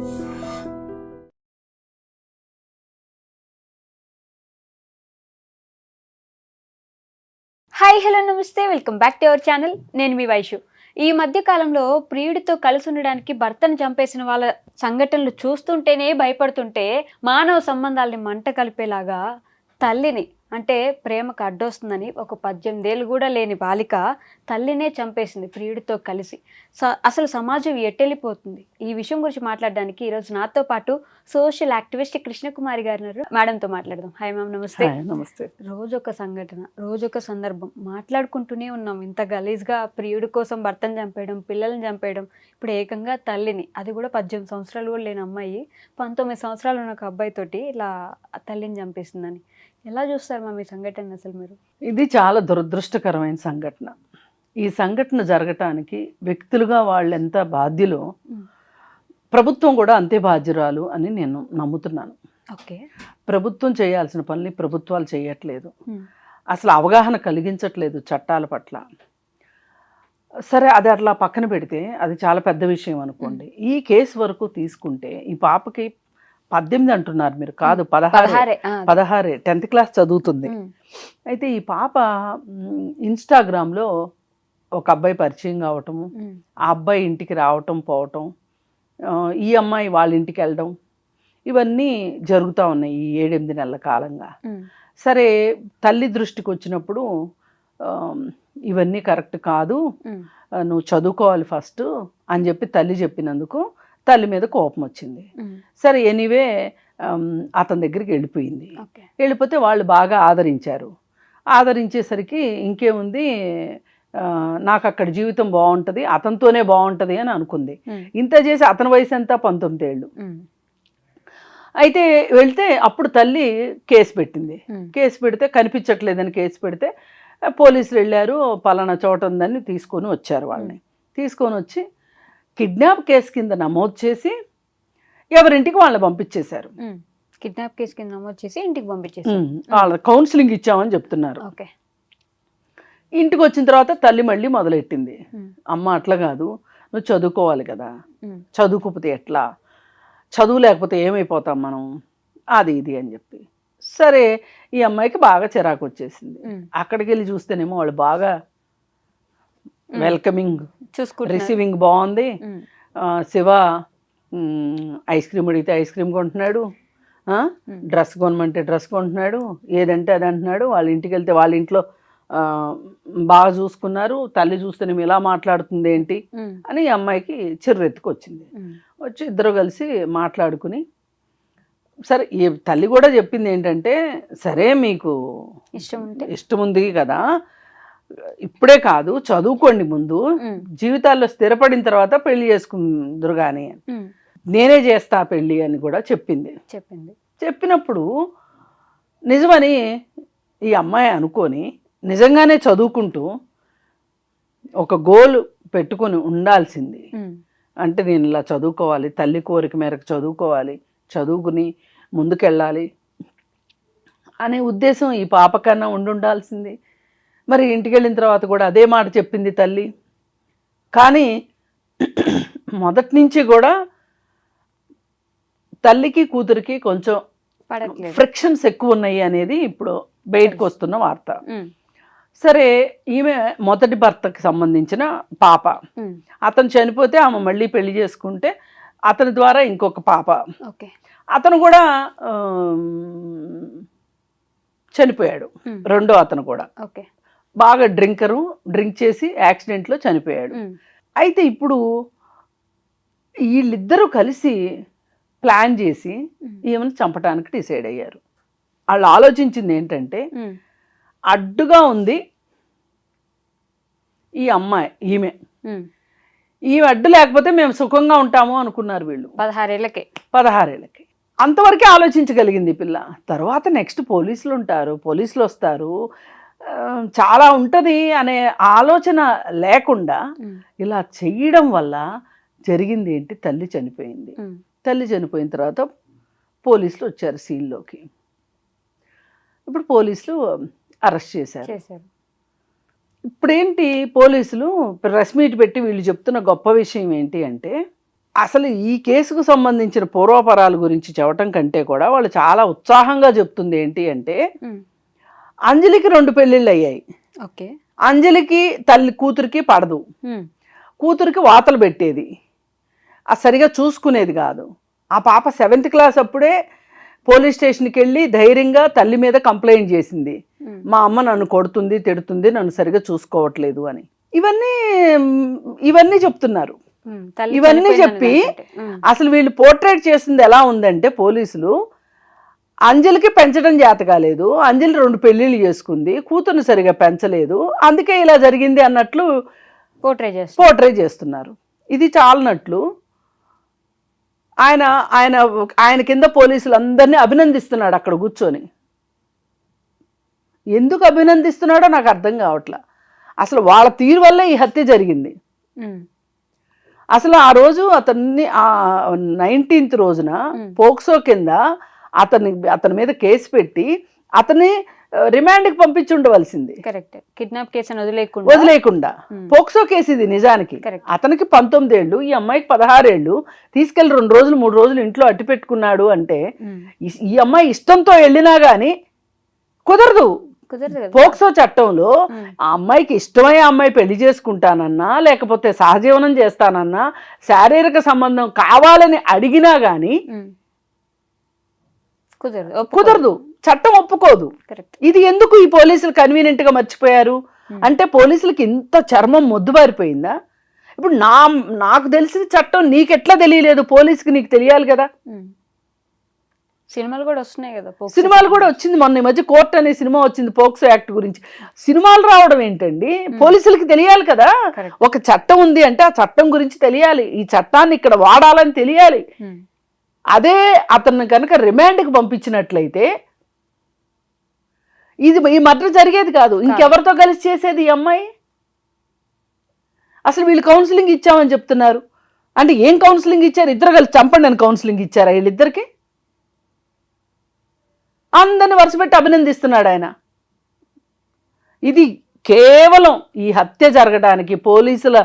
Hi hello నమస్తే welcome back to our channel. నేను మీ వైషు. ఈ మధ్య కాలంలో ప్రియుడితో కలిసి ఉండడానికి భర్తను చంపేసిన వాళ్ళ సంఘటనలు చూస్తుంటేనే భయపడుతుంటే మానవ సంబంధాలని మంట కలిపేలాగా తల్లిని అంటే ప్రేమకు అడ్డొస్తుందని ఒక 18 ఏళ్ళు కూడా లేని బాలిక తల్లినే చంపేసింది ప్రియుడితో కలిసి. అసలు సమాజం ఎట్టెళ్ళిపోతుంది? ఈ విషయం గురించి మాట్లాడడానికి ఈరోజు నాతో పాటు సోషల్ యాక్టివిస్ట్ కృష్ణకుమారి గారు ఉన్నారు. మేడంతో మాట్లాడదాం. హాయ్ మ్యామ్, నమస్తే. నమస్తే. రోజొక సంఘటన, రోజొక సందర్భం మాట్లాడుకుంటూనే ఉన్నాం. ఇంత గలీజ్గా ప్రియుడి కోసం భర్తను చంపేయడం, పిల్లల్ని చంపేయడం, ఇప్పుడు ఏకంగా తల్లిని, అది కూడా 18 సంవత్సరాలు కూడా లేని అమ్మాయి 19 సంవత్సరాలు ఉన్న ఒక అబ్బాయితోటి ఇలా తల్లిని చంపేసిందని ఎలా చూస్తారు మ్యామ్ ఈ సంఘటన అసలు మీరు? ఇది చాలా దురదృష్టకరమైన సంఘటన. ఈ సంఘటన జరగటానికి వ్యక్తులుగా వాళ్ళు ఎంత బాధ్యులో ప్రభుత్వం కూడా అంతే బాధ్యురాలు అని నేను నమ్ముతున్నాను. ఓకే, ప్రభుత్వం చేయాల్సిన పనులు ప్రభుత్వాలు చేయట్లేదు, అసలు అవగాహన కలిగించట్లేదు చట్టాల పట్ల. సరే, అది అట్లా పక్కన పెడితే అది చాలా పెద్ద విషయం అనుకోండి. ఈ కేసు వరకు తీసుకుంటే ఈ పాపకి 18 అంటున్నారు మీరు, కాదు 16 10th క్లాస్ చదువుతుంది. అయితే ఈ పాప ఇన్స్టాగ్రామ్లో ఒక అబ్బాయి పరిచయం కావటము, ఆ అబ్బాయి ఇంటికి రావటం పోవటం, ఈ అమ్మాయి వాళ్ళ ఇంటికి వెళ్ళడం, ఇవన్నీ జరుగుతూ ఉన్నాయి ఈ 7-8 నెలల కాలంగా. సరే, తల్లి దృష్టికి వచ్చినప్పుడు ఇవన్నీ కరెక్ట్ కాదు, నువ్వు చదువుకోవాలి ఫస్ట్ అని చెప్పి తల్లి చెప్పినందుకు తల్లి మీద కోపం వచ్చింది. సరే, ఎనీవే అతని దగ్గరికి వెళ్ళిపోయింది. వెళ్ళిపోతే వాళ్ళు బాగా ఆదరించారు. ఆదరించేసరికి ఇంకేముంది, నాకు అక్కడ జీవితం బాగుంటుంది, అతనితోనే బాగుంటుంది అని అనుకుంది. ఇంత చేసి అతని వయసు ఎంత? 19 ఏళ్ళు. అయితే వెళ్తే అప్పుడు తల్లి కేసు పెట్టింది. కేసు పెడితే కనిపించట్లేదని కేసు పెడితే పోలీసులు వెళ్ళారు, పలానా చోట ఉందని తీసుకొని వచ్చారు. వాళ్ళని తీసుకొని వచ్చి కిడ్నాప్ కేసు కింద నమోదు చేసి ఎవరింటికి వాళ్ళని పంపించేశారు. కిడ్నాప్ కేసు కింద నమోదు చేసి ఇంటికి పంపించేశారు. వాళ్ళ కౌన్సిలింగ్ ఇచ్చామని చెప్తున్నారు. ఇంటికి వచ్చిన తర్వాత తల్లి మళ్ళీ మొదలెట్టింది, అమ్మ అట్లా కాదు, నువ్వు చదువుకోవాలి కదా, చదువుకోకపోతే ఎట్లా, చదువు లేకపోతే ఏమైపోతాం మనం, అది ఇది అని చెప్పి. సరే, ఈ అమ్మాయికి బాగా చిరాకు వచ్చేసింది. అక్కడికి వెళ్ళి చూస్తేనేమో వాళ్ళు బాగా వెల్కమింగ్, రిసీవింగ్ బాగుంది. శివ ఐస్ క్రీమ్ అడిగితే ఐస్ క్రీమ్ కొంటున్నాడు, డ్రెస్ కొనమంటే డ్రెస్ కొంటున్నాడు, ఏదంటే అది అంటున్నాడు. వాళ్ళ ఇంటికి వెళ్తే వాళ్ళ ఇంట్లో బాగా చూసుకున్నారు. తల్లి చూస్తేనే ఇలా మాట్లాడుతుంది ఏంటి అని ఈ అమ్మాయికి చిర్రెత్తుకొచ్చింది. వచ్చి ఇద్దరు కలిసి మాట్లాడుకుని, సరే, ఈ తల్లి కూడా చెప్పింది ఏంటంటే, సరే మీకు ఇష్టం ఉంది కదా, ఇప్పుడే కాదు చదువుకోండి, ముందు జీవితాల్లో స్థిరపడిన తర్వాత పెళ్లి చేసుకుందరు కానీ నేనే చేస్తా పెళ్ళి అని కూడా చెప్పింది. చెప్పినప్పుడు నిజమని ఈ అమ్మాయి అనుకొని నిజంగానే చదువుకుంటూ ఒక గోల్ పెట్టుకొని ఉండాల్సింది. అంటే నేను ఇలా చదువుకోవాలి, తల్లి కోరిక మేరకు చదువుకోవాలి, చదువుకుని ముందుకెళ్ళాలి అనే ఉద్దేశం ఈ పాప కన్నా ఉండాల్సింది. మరి ఇంటికి వెళ్ళిన తర్వాత కూడా అదే మాట చెప్పింది తల్లి. కానీ మొదటి నుంచి కూడా తల్లికి కూతురికి కొంచెం ఫ్రిక్షన్స్ ఎక్కువ ఉన్నాయి అనేది ఇప్పుడు బయటకు వస్తున్న వార్త. సరే, ఈమె మొదటి భర్తకి సంబంధించిన పాప, అతను చనిపోతే ఆమె మళ్ళీ పెళ్లి చేసుకుంటే అతని ద్వారా ఇంకొక పాప, అతను కూడా చనిపోయాడు. రెండో అతను కూడా బాగా డ్రింక్ చేసి యాక్సిడెంట్లో చనిపోయాడు. అయితే ఇప్పుడు వీళ్ళిద్దరూ కలిసి ప్లాన్ చేసి ఈమెను చంపడానికి డిసైడ్ అయ్యారు. వాళ్ళు ఆలోచించింది ఏంటంటే, అడ్డుగా ఉంది ఈ అమ్మాయి, ఈమె అడ్డు లేకపోతే మేము సుఖంగా ఉంటాము అనుకున్నారు వీళ్ళు 16 ఏళ్ళకి. అంతవరకే ఆలోచించగలిగింది పిల్ల. తర్వాత నెక్స్ట్ పోలీసులు ఉంటారు, పోలీసులు వస్తారు, చాలా ఉంటుంది అనే ఆలోచన లేకుండా ఇలా చేయడం వల్ల జరిగింది ఏంటి, తల్లి చనిపోయింది. తల్లి చనిపోయిన తర్వాత పోలీసులు వచ్చారు సీన్లోకి. ఇప్పుడు పోలీసులు అరెస్ట్ చేశారు. ఇప్పుడేంటి, పోలీసులు ప్రెస్ మీట్ పెట్టి వీళ్ళు చెప్తున్న గొప్ప విషయం ఏంటి అంటే, అసలు ఈ కేసుకు సంబంధించిన పూర్వాపరాల గురించి చెప్పటం కంటే కూడా వాళ్ళు చాలా ఉత్సాహంగా చెప్తుంది ఏంటి అంటే, అంజలికి 2 పెళ్ళిళ్ళు అయ్యాయి. ఓకే. అంజలికి కూతురికి పడదు, కూతురికి వాతలు పెట్టేది, సరిగా చూసుకునేది కాదు. ఆ పాప 7th క్లాస్ అప్పుడే పోలీస్ స్టేషన్కి వెళ్ళి ధైర్యంగా తల్లి మీద కంప్లైంట్ చేసింది, మా అమ్మ నన్ను కొడుతుంది, తిడుతుంది, నన్ను సరిగా చూసుకోవట్లేదు అని. ఇవన్నీ చెప్తున్నారు. ఇవన్నీ చెప్పి అసలు వీళ్ళు పోర్ట్రేట్ చేసింది ఎలా ఉందంటే, పోలీసులు అంజలికి పెంచడం చేత కాలేదు, అంజలి 2 పెళ్ళిళ్ళు చేసుకుంది, కూతురుని సరిగా పెంచలేదు, అందుకే ఇలా జరిగింది అన్నట్లు పోర్ట్రేట్ చేస్తున్నారు. ఇది చాలనట్లు ఆయన కింద పోలీసులు అందరినీ అభినందిస్తున్నాడు అక్కడ కూర్చొని. ఎందుకు అభినందిస్తున్నాడో నాకు అర్థం కావట్లా. అసలు వాళ్ళ తీరు వల్లే ఈ హత్య జరిగింది. అసలు ఆ రోజు అతన్ని 19th రోజున పోక్సో కింద అతని మీద కేసు పెట్టి అతన్ని రిమాండ్కి పంపించి ఉండవలసింది. కరెక్ట్. కిడ్నాప్ కేసు వదిలేకుండా పోక్సో కేసు ఇది నిజానికి. అతనికి 19 ఏళ్ళు, ఈ అమ్మాయికి 16 ఏళ్ళు. తీసుకెళ్లి 2 రోజులు 3 రోజులు ఇంట్లో అట్టి పెట్టుకున్నాడు అంటే ఈ అమ్మాయి ఇష్టంతో వెళ్ళినా గానీ కుదరదు. పోక్సో చట్టంలో ఆ అమ్మాయికి ఇష్టమయ్యే అమ్మాయి పెళ్లి చేసుకుంటానన్నా, లేకపోతే సహజీవనం చేస్తానన్నా, శారీరక సంబంధం కావాలని అడిగినా గానీ కుదరదు, చట్టం ఒప్పుకోదు. ఇది ఎందుకు ఈ పోలీసులు కన్వీనియంట్ గా మర్చిపోయారు అంటే, పోలీసులకి ఇంత చర్మం మొద్దుబారిపోయిందా? ఇప్పుడు నాకు తెలిసిన చట్టం నీకెట్లా తెలియలేదు, పోలీసుకి నీకు తెలియాలి కదా. సినిమాలు కూడా వస్తున్నాయి కదా, సినిమాలు కూడా వచ్చింది. మొన్న ఈ మధ్య కోర్ట్ అనే సినిమా వచ్చింది పోక్సో యాక్ట్ గురించి. సినిమాలు రావడం ఏంటండి, పోలీసులకి తెలియాలి కదా. ఒక చట్టం ఉంది అంటే ఆ చట్టం గురించి తెలియాలి, ఈ చట్టాన్ని ఇక్కడ వాడాలని తెలియాలి. అదే అతన్ని కనుక రిమాండ్కి పంపించినట్లయితే ఈ మర్డర్ జరిగేది కాదు. ఇంకెవరితో కలిసి చేసేది ఈ అమ్మాయి? అసలు వీళ్ళు కౌన్సిలింగ్ ఇచ్చామని చెప్తున్నారు అంటే ఏం కౌన్సిలింగ్ ఇచ్చారు? ఇద్దరు కలిసి చంపండి అని కౌన్సిలింగ్ ఇచ్చారా వీళ్ళిద్దరికి? అందరిని వరుసపెట్టి అభినందిస్తున్నాడు ఆయన. ఇది కేవలం ఈ హత్య జరగడానికి పోలీసుల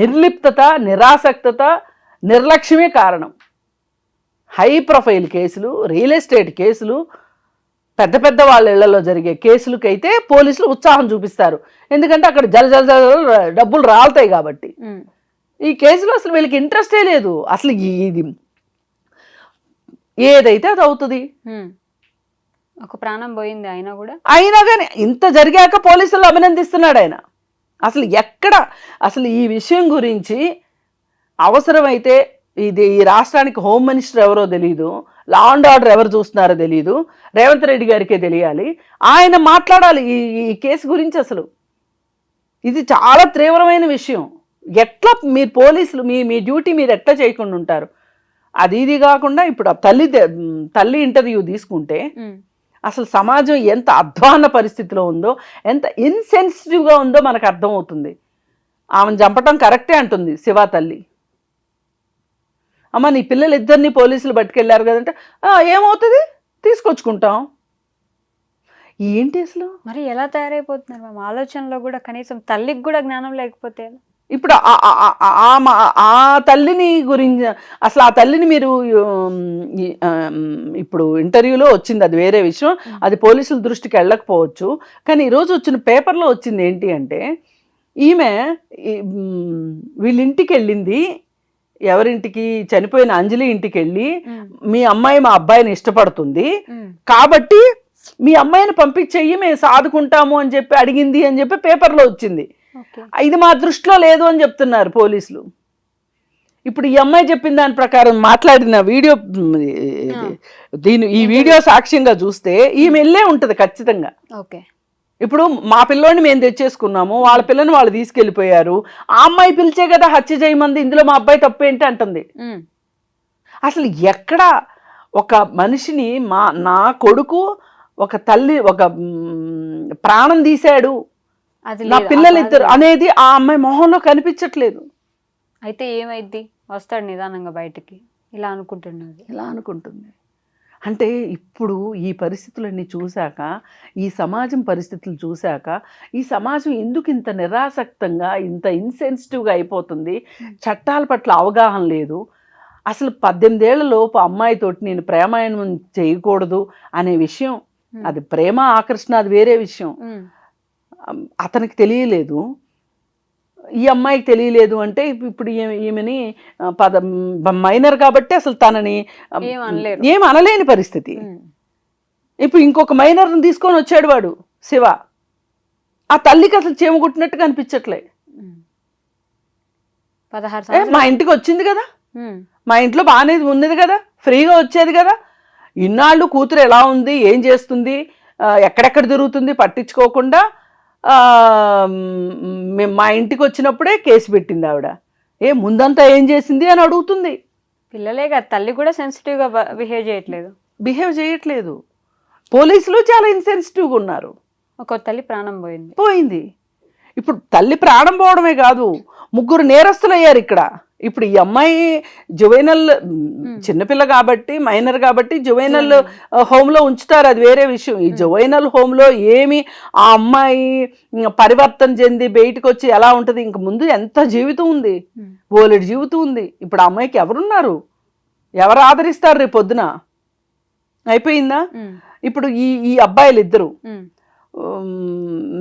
నిర్లిప్తత, నిరాసక్తత, నిర్లక్ష్యమే కారణం. హై ప్రొఫైల్ కేసులు, రియల్ ఎస్టేట్ కేసులు, పెద్ద పెద్ద వాళ్ళ ఇళ్లలో జరిగే కేసులకైతే పోలీసులు ఉత్సాహం చూపిస్తారు, ఎందుకంటే అక్కడ జల డబ్బులు రాలుతాయి కాబట్టి. ఈ కేసులో అసలు వీళ్ళకి ఇంట్రెస్టే లేదు. అసలు ఇది ఏదైతే అది అవుతుంది. ఒక ప్రాణం పోయింది అయినా కానీ ఇంత జరిగాక పోలీసులు అభినందిస్తున్నాడు ఆయన. అసలు ఎక్కడ అసలు ఈ విషయం గురించి అవసరమైతే ఈ రాష్ట్రానికి హోమ్ మినిస్టర్ ఎవరో తెలియదు, లా అండ్ ఆర్డర్ ఎవరు చూస్తున్నారో తెలియదు, రేవంత్ రెడ్డి గారికే తెలియాలి. ఆయన మాట్లాడాలి ఈ కేసు గురించి. అసలు ఇది చాలా తీవ్రమైన విషయం. ఎట్లా మీరు పోలీసులు మీ డ్యూటీ మీరు ఎట్లా చేయకుండా ఉంటారు? ఇది కాకుండా ఇప్పుడు తల్లి ఇంటర్వ్యూ తీసుకుంటే అసలు సమాజం ఎంత అధ్వాన పరిస్థితిలో ఉందో, ఎంత ఇన్సెన్సిటివ్గా ఉందో మనకు అర్థమవుతుంది. ఆమెను చంపటం కరెక్టే అంటుంది శివ తల్లి. అమ్మ నీ పిల్లలు ఇద్దరిని పోలీసులు పట్టుకెళ్ళారు కదంటే ఏమవుతుంది, తీసుకొచ్చుకుంటాం. ఏంటి అసలు మరి ఎలా తయారైపోతున్నారు మా ఆలోచనలో కూడా? కనీసం తల్లికి కూడా జ్ఞానం లేకపోతే ఇప్పుడు ఆ తల్లిని గురించి అసలు ఆ తల్లిని మీరు ఇప్పుడు ఇంటర్వ్యూలో వచ్చింది, అది వేరే విషయం, అది పోలీసుల దృష్టికి వెళ్ళకపోవచ్చు. కానీ ఈరోజు వచ్చిన పేపర్లో వచ్చింది ఏంటి అంటే, ఈమె వీళ్ళింటికి వెళ్ళింది, ఎవరింటికి, చనిపోయిన అంజలి ఇంటికి వెళ్ళి మీ అమ్మాయి మా అబ్బాయిని ఇష్టపడుతుంది కాబట్టి మీ అమ్మాయిని పంపించేయి, మేము సాదుకుంటాము అని చెప్పి అడిగింది అని చెప్పి పేపర్లో వచ్చింది. ఇది మా దృష్టిలో లేదు అని చెప్తున్నారు పోలీసులు. ఇప్పుడు ఈ అమ్మాయి చెప్పిన దాని ప్రకారం మాట్లాడిన వీడియో, ఈ వీడియో సాక్ష్యంగా చూస్తే ఈమె వెళ్ళే ఉంటది ఖచ్చితంగా. ఇప్పుడు మా పిల్లోని మేము తెచ్చేసుకున్నాము, వాళ్ళ పిల్లని వాళ్ళు తీసుకెళ్ళిపోయారు, ఆ అమ్మాయి పిలిచే కదా హత్య చేయమంది, ఇందులో మా అబ్బాయి తప్పేంటి అంటుంది. అసలు ఎక్కడ ఒక మనిషిని నా కొడుకు ఒక తల్లి ఒక ప్రాణం తీశాడు, నా పిల్లలిద్దరు అనేది ఆ అమ్మాయి మొహంలో కనిపించట్లేదు. అయితే ఏమైంది, వస్తాడు నిదానంగా బయటికి, ఇలా అనుకుంటుంది. ఇలా అనుకుంటుంది. అంటే ఇప్పుడు ఈ పరిస్థితులన్నీ చూశాక, ఈ సమాజం పరిస్థితులు చూశాక, ఈ సమాజం ఎందుకు ఇంత నిరాసక్తంగా, ఇంత ఇన్సెన్సిటివ్‌గా అయిపోతుంది? చట్టాల పట్ల అవగాహన లేదు. అసలు 18 ఏళ్ల లోపు అమ్మాయితోటి నేను ప్రేమాయణం చేయకూడదు అనే విషయం, అది ప్రేమ ఆకర్షణ అది వేరే విషయం. అతనికి తెలియలేదు. ఈ అమ్మాయికి తెలియలేదు అంటే ఇప్పుడు ఈమెని మైనర్ కాబట్టి అసలు తనని ఏం అనలేని పరిస్థితి. ఇప్పుడు ఇంకొక మైనర్ని తీసుకొని వచ్చాడు వాడు శివ. ఆ తల్లికి అసలు చీమ కుట్టినట్టుగా అనిపించట్లే. 16 మా ఇంటికి వచ్చింది కదా, మా ఇంట్లో బాగానే ఉన్నది కదా, ఫ్రీగా వచ్చేది కదా, ఇన్నాళ్ళు కూతురు ఎలా ఉంది, ఏం చేస్తుంది, ఎక్కడెక్కడ తిరుగుతుంది పట్టించుకోకుండా మా ఇంటికి వచ్చినప్పుడే కేసు పెట్టింది ఆవిడ. ముందంతా ఏం చేసింది అని అడుగుతుంది. పిల్లలే కదా, తల్లి కూడా సెన్సిటివ్గా బిహేవ్ చేయట్లేదు. పోలీసులు చాలా ఇన్సెన్సిటివ్గా ఉన్నారు. ఒక తల్లి ప్రాణం పోయింది. ఇప్పుడు తల్లి ప్రాణం పోవడమే కాదు, 3 నేరస్తులు అయ్యారు ఇక్కడ. ఇప్పుడు ఈ అమ్మాయి జువైనల్ చిన్నపిల్ల కాబట్టి, మైనర్ కాబట్టి జువైనల్ హోమ్లో ఉంచుతారు, అది వేరే విషయం. ఈ జువైనల్ హోమ్లో ఏమి ఆ అమ్మాయి పరివర్తన చెంది బయటకు వచ్చి ఎలా ఉంటుంది? ఇంక ముందు ఎంత జీవితం ఉంది, బోలెడు జీవితం ఉంది. ఇప్పుడు ఆ అమ్మాయికి ఎవరున్నారు, ఎవరు ఆదరిస్తారు రేపు పొద్దున? అయిపోయిందా? ఇప్పుడు ఈ అబ్బాయిలు ఇద్దరు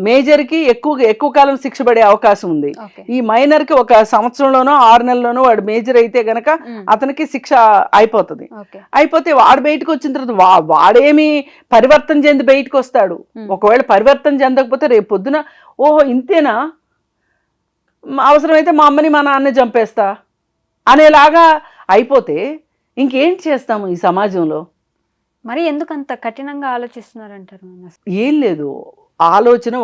మేజర్కి ఎక్కువ కాలం శిక్ష పడే అవకాశం ఉంది. ఈ మైనర్కి 1 సంవత్సరంలోనో 6 నెలల్లోనో వాడు మేజర్ అయితే గనక అతనికి శిక్ష అయిపోతుంది. అయిపోతే వాడు బయటకు వచ్చిన తర్వాత వాడేమి పరివర్తన చెంది బయటకు వస్తాడు. ఒకవేళ పరివర్తన చెందకపోతే రేపు పొద్దున ఓహో ఇంతేనా, అవసరమైతే మా అమ్మని మా నాన్న చంపేస్తా అనేలాగా అయిపోతే ఇంకేం చేస్తాము ఈ సమాజంలో? మరి ఎందుకు అంత కఠినంగా ఆలోచిస్తున్నారంటారు? ఏం లేదు, ఆలోచన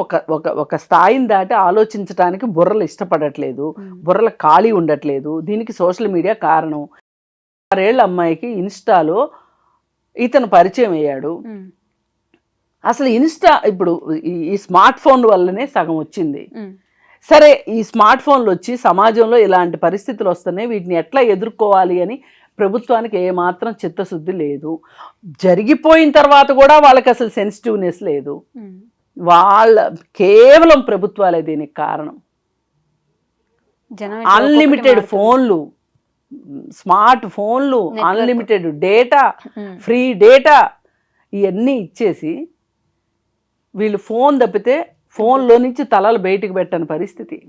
ఒక స్థాయిని దాటి ఆలోచించడానికి బుర్రలు ఇష్టపడట్లేదు, బుర్రలు ఖాళీ ఉండట్లేదు. దీనికి సోషల్ మీడియా కారణం. 6 ఏళ్ల అమ్మాయికి ఇన్స్టాలో ఇతను పరిచయం అయ్యాడు. అసలు ఇన్స్టా ఇప్పుడు ఈ స్మార్ట్ ఫోన్ వల్లనే సగం వచ్చింది. సరే, ఈ స్మార్ట్ ఫోన్లు వచ్చి సమాజంలో ఇలాంటి పరిస్థితులు వస్తున్నాయి, వీటిని ఎట్లా ఎదుర్కోవాలి అని ప్రభుత్వానికి ఏమాత్రం చిత్తశుద్ధి లేదు. జరిగిపోయిన తర్వాత కూడా వాళ్ళకి అసలు సెన్సిటివ్నెస్ లేదు. కేవలం ప్రభుత్వాలే దీనికి కారణం. అన్లిమిటెడ్ ఫోన్లు, స్మార్ట్ ఫోన్లు, అన్లిమిటెడ్ డేటా, ఫ్రీ డేటా ఇవన్నీ ఇచ్చేసి వీళ్ళు ఫోన్ తప్పితే ఫోన్లో నుంచి తలలు బయటికి పెట్టని పరిస్థితి.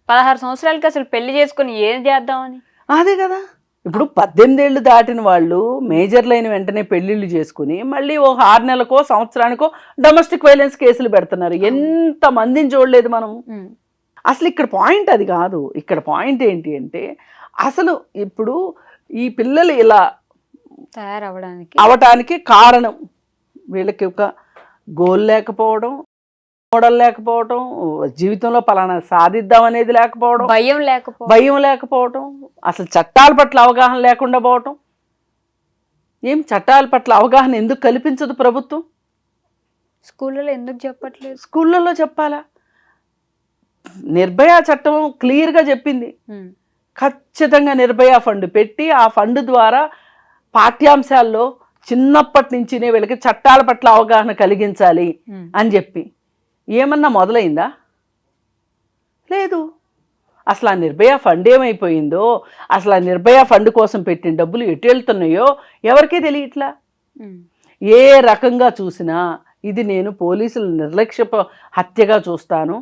16 సంవత్సరాలకి అసలు పెళ్లి చేసుకుని ఏం చేద్దామని? అదే కదా. ఇప్పుడు 18 ఏళ్ళు దాటిన వాళ్ళు మేజర్లు అయిన వెంటనే పెళ్లిళ్ళు చేసుకుని మళ్ళీ 6 నెలలకో సంవత్సరానికో డొమెస్టిక్ వైలెన్స్ కేసులు పెడుతున్నారు. ఎంత మందిని చూడలేదు మనం. అసలు ఇక్కడ పాయింట్ అది కాదు. ఇక్కడ పాయింట్ ఏంటి అంటే, అసలు ఇప్పుడు ఈ పిల్లలు ఇలా అవటానికి కారణం వీళ్ళకి ఒక గోల్ లేకపోవడం, మోడల్ లేకపోవడం, జీవితంలో పలానా సాధిద్దాం అనేది లేకపోవడం, భయం లేకపోవడం, అసలు చట్టాల పట్ల అవగాహన లేకుండా పోవటం. చట్టాల పట్ల అవగాహన ఎందుకు కల్పించదు ప్రభుత్వం? స్కూళ్ళలో ఎందుకు చెప్పట్లేదు? స్కూళ్ళలో చెప్పాలా? నిర్భయ చట్టం క్లియర్గా చెప్పింది. ఖచ్చితంగా నిర్భయ ఫండ్ పెట్టి ఆ ఫండ్ ద్వారా పాఠ్యాంశాల్లో చిన్నప్పటి నుంచినే వీళ్ళకి చట్టాల పట్ల అవగాహన కలిగించాలి అని చెప్పి ఏమన్నా మొదలైందా? లేదు. అసలు ఆ నిర్భయ ఫండ్ ఏమైపోయిందో, అసలు ఆ నిర్భయ ఫండ్ కోసం పెట్టిన డబ్బులు ఎటు వెళ్తున్నాయో ఎవరికీ తెలియట్లా. ఏ రకంగా చూసినా ఇది నేను పోలీసుల నిర్లక్ష్య హత్యగా చూస్తాను,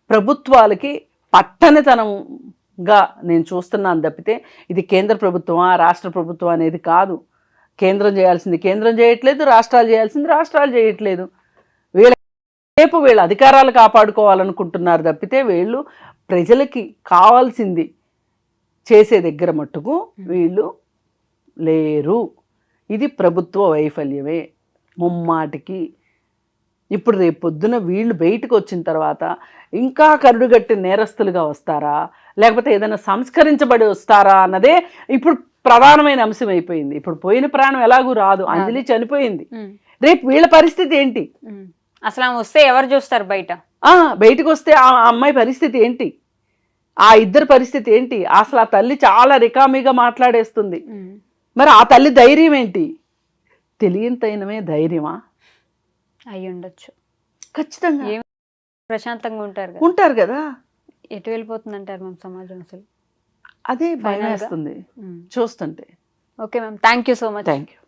ప్రభుత్వాలకి పట్టనితనంగా నేను చూస్తున్నాను తప్పితే ఇది కేంద్ర ప్రభుత్వమా రాష్ట్ర ప్రభుత్వం అనేది కాదు. కేంద్రం చేయాల్సింది కేంద్రం చేయట్లేదు, రాష్ట్రాలు చేయాల్సింది రాష్ట్రాలు చేయట్లేదు. రేపు వీళ్ళు అధికారాలు కాపాడుకోవాలనుకుంటున్నారు తప్పితే వీళ్ళు ప్రజలకి కావాల్సింది చేసే దగ్గర మట్టుకు వీళ్ళు లేరు. ఇది ప్రభుత్వ వైఫల్యమే ముమ్మాటికి. ఇప్పుడు రేపు పొద్దున వీళ్ళు బయటకు వచ్చిన తర్వాత ఇంకా కరుడుగట్టిన నేరస్తులుగా వస్తారా, లేకపోతే ఏదైనా సంస్కరించబడి వస్తారా అన్నదే ఇప్పుడు ప్రధానమైన అంశం అయిపోయింది. ఇప్పుడు పోయిన ప్రాణం ఎలాగూ రాదు, అంజలి చనిపోయింది, రేపు వీళ్ళ పరిస్థితి ఏంటి? అసలు ఆమె వస్తే ఎవరు చూస్తారు బయటకు వస్తే ఆ అమ్మాయి పరిస్థితి ఏంటి, ఆ ఇద్దరు పరిస్థితి ఏంటి? అసలు ఆ తల్లి చాలా రికామీగా మాట్లాడేస్తుంది. మరి ఆ తల్లి ధైర్యం ఏంటి? తెలియనితైనమే ధైర్యమా? అయి ఉండొచ్చు. ఖచ్చితంగా ఏం ప్రశాంతంగా ఉంటారు కదా. ఉంటారు కదా. ఎటు వెళ్ళిపోతుందంటారు మ్యామ్ సమాజం అసలు? అదే భయం Final గా? వేస్తుంది చూస్తుంటే. Okay ma'am, thank you so much. Thank you.